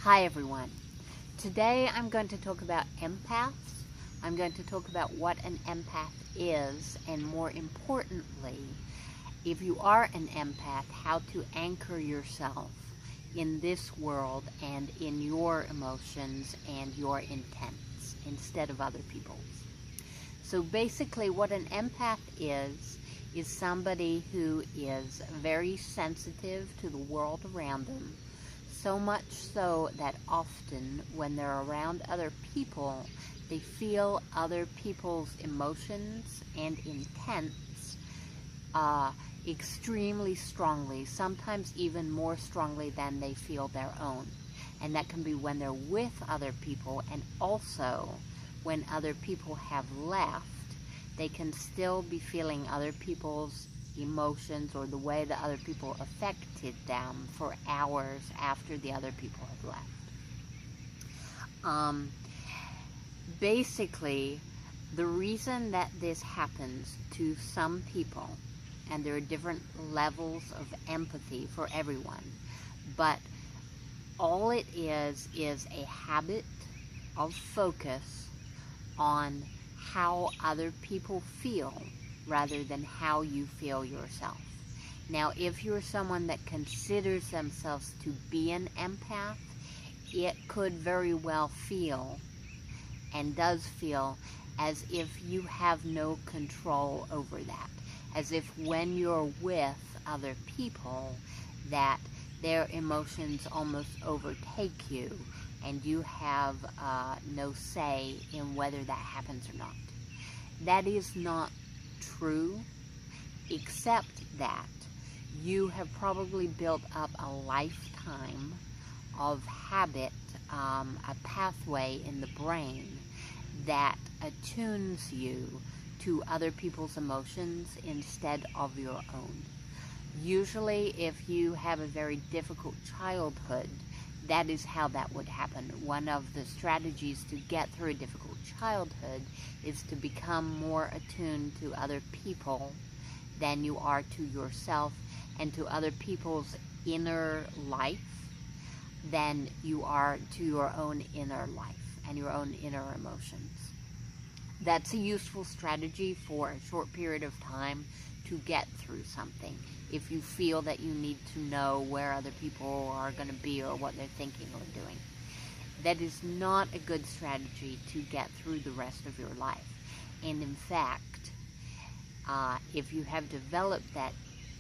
Hi everyone. Today I'm going to talk about empaths. I'm going to talk about what an empath is, and more importantly, if you are an empath, how to anchor yourself in this world and in your emotions and your intents instead of other people's. So basically what an empath is somebody who is very sensitive to the world around them, so much so that often when they're around other people, they feel other people's emotions and intents extremely strongly, sometimes even more strongly than they feel their own. And that can be when they're with other people, and also when other people have left, they can still be feeling other people's emotions or the way that other people affected them for hours after the other people have left. Basically, the reason that this happens to some people, and there are different levels of empathy for everyone, but all it is a habit of focus on how other people feel rather than how you feel yourself. Now, if you're someone that considers themselves to be an empath, it could very well feel, and does feel, as if you have no control over that. As if when you're with other people, that their emotions almost overtake you, and you have no say in whether that happens or not. That is not true, except that you have probably built up a lifetime of habit, a pathway in the brain that attunes you to other people's emotions instead of your own. Usually, if you have a very difficult childhood, that is how that would happen. One of the strategies to get through a difficult childhood is to become more attuned to other people than you are to yourself, and to other people's inner life than you are to your own inner life and your own inner emotions. That's a useful strategy for a short period of time to get through something, if you feel that you need to know where other people are going to be or what they're thinking or doing. That is not a good strategy to get through the rest of your life. And in fact, if you have developed that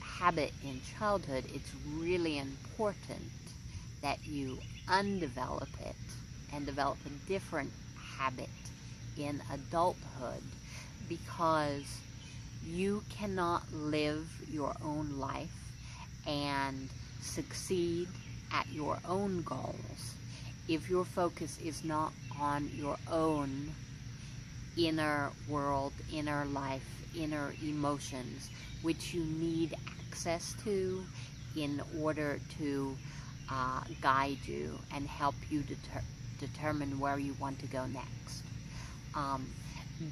habit in childhood, it's really important that you undevelop it and develop a different habit in adulthood, because you cannot live your own life and succeed at your own goals if your focus is not on your own inner world, inner life, inner emotions, which you need access to in order to guide you and help you determine where you want to go next.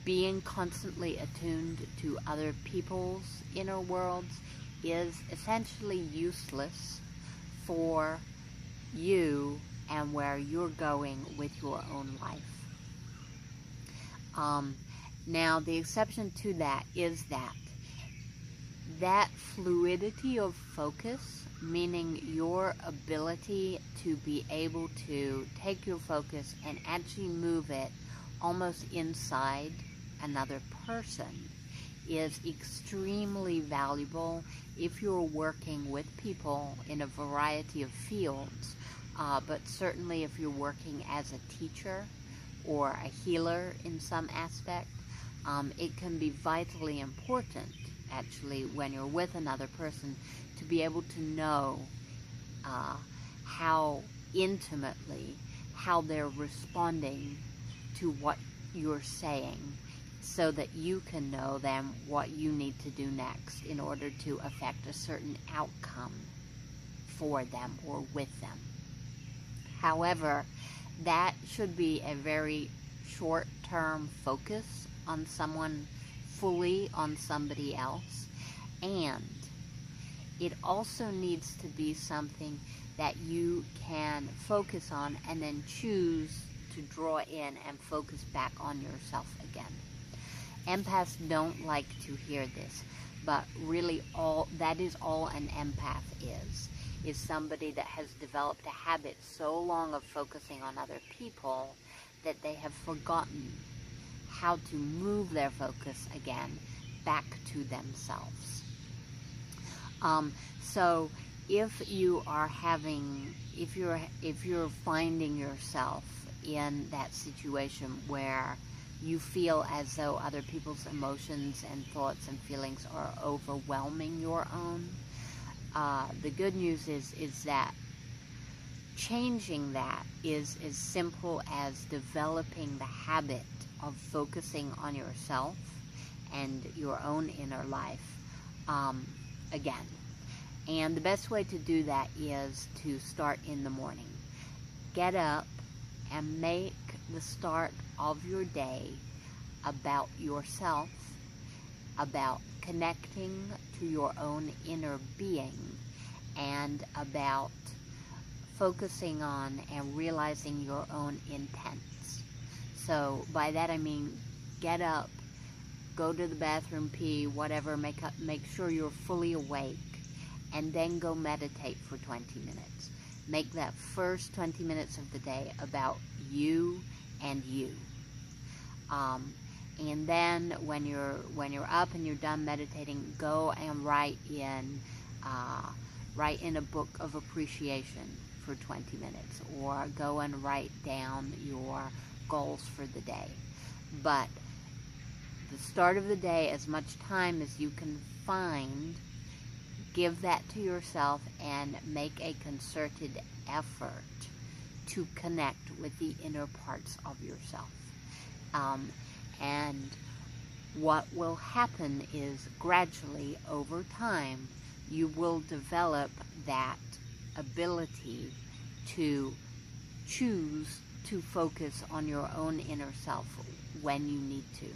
Being constantly attuned to other people's inner worlds is essentially useless for you and where you're going with your own life. Now, the exception to that is that fluidity of focus, meaning your ability to be able to take your focus and actually move it almost inside another person, is extremely valuable if you're working with people in a variety of fields, but certainly if you're working as a teacher or a healer in some aspect. It can be vitally important, actually, when you're with another person, to be able to know how intimately, how they're responding to what you're saying, so that you can know then what you need to do next in order to affect a certain outcome for them or with them. However, that should be a very short-term focus on someone, fully on somebody else, and it also needs to be something that you can focus on, and then choose to draw in and focus back on yourself again. Empaths don't like to hear this, but really that is all an empath is somebody that has developed a habit so long of focusing on other people that they have forgotten how to move their focus again back to themselves. So if you're finding yourself in that situation where you feel as though other people's emotions and thoughts and feelings are overwhelming your own, the good news is that changing that is as simple as developing the habit of focusing on yourself and your own inner life again. And the best way to do that is to start in the morning. Get up and make the start of your day about yourself, about connecting to your own inner being, and about focusing on and realizing your own intents. So by that I mean get up, go to the bathroom, pee, whatever, make sure you're fully awake, and then go meditate for 20 minutes. Make that first 20 minutes of the day about you and you. And then when you're up and you're done meditating, go and write in a book of appreciation for 20 minutes, or go and write down your goals for the day. But the start of the day, as much time as you can find, give that to yourself and make a concerted effort to connect with the inner parts of yourself. And what will happen is gradually over time you will develop that ability to choose to focus on your own inner self when you need to.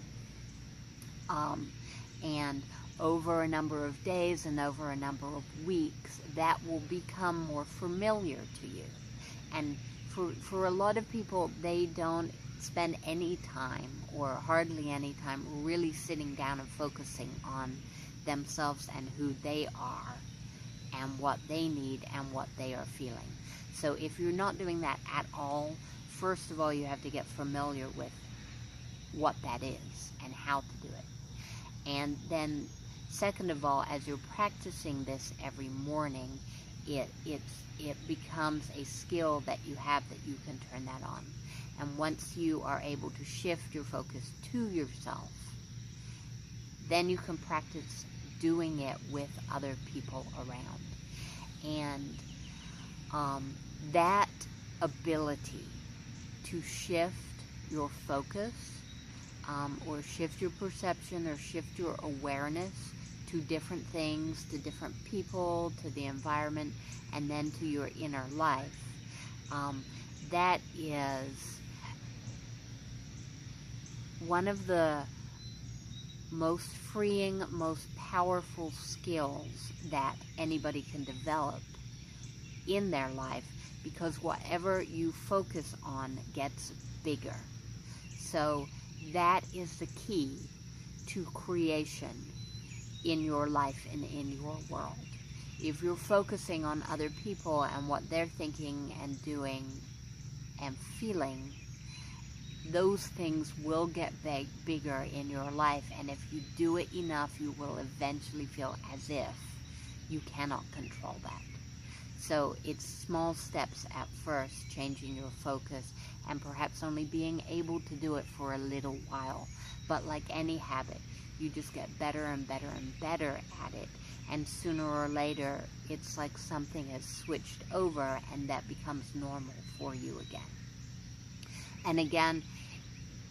And over a number of days and over a number of weeks, that will become more familiar to you. And for a lot of people, they don't spend any time or hardly any time really sitting down and focusing on themselves and who they are and what they need and what they are feeling. So if you're not doing that at all, first of all, you have to get familiar with what that is and how to do it. And then second of all, as you're practicing this every morning, it becomes a skill that you have that you can turn that on. And once you are able to shift your focus to yourself, then you can practice doing it with other people around. And that ability to shift your focus or shift your perception or shift your awareness to different things, to different people, to the environment, and then to your inner life, that is one of the most freeing, most powerful skills that anybody can develop in their life, because whatever you focus on gets bigger. So that is the key to creation in your life and in your world. If you're focusing on other people and what they're thinking and doing and feeling, those things will get bigger in your life, and if you do it enough, you will eventually feel as if you cannot control that. So it's small steps at first, changing your focus, and perhaps only being able to do it for a little while. But like any habit, you just get better and better and better at it, and sooner or later, it's like something has switched over, and that becomes normal for you again. And again,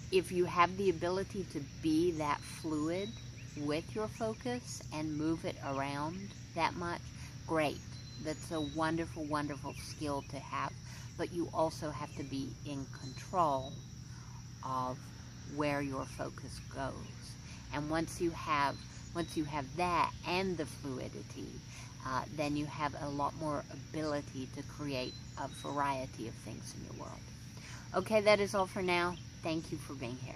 if you have the ability to be that fluid with your focus and move it around that much, great. That's a wonderful, wonderful skill to have. But you also have to be in control of where your focus goes. And once you have that and the fluidity, then you have a lot more ability to create a variety of things in your world. Okay, that is all for now. Thank you for being here.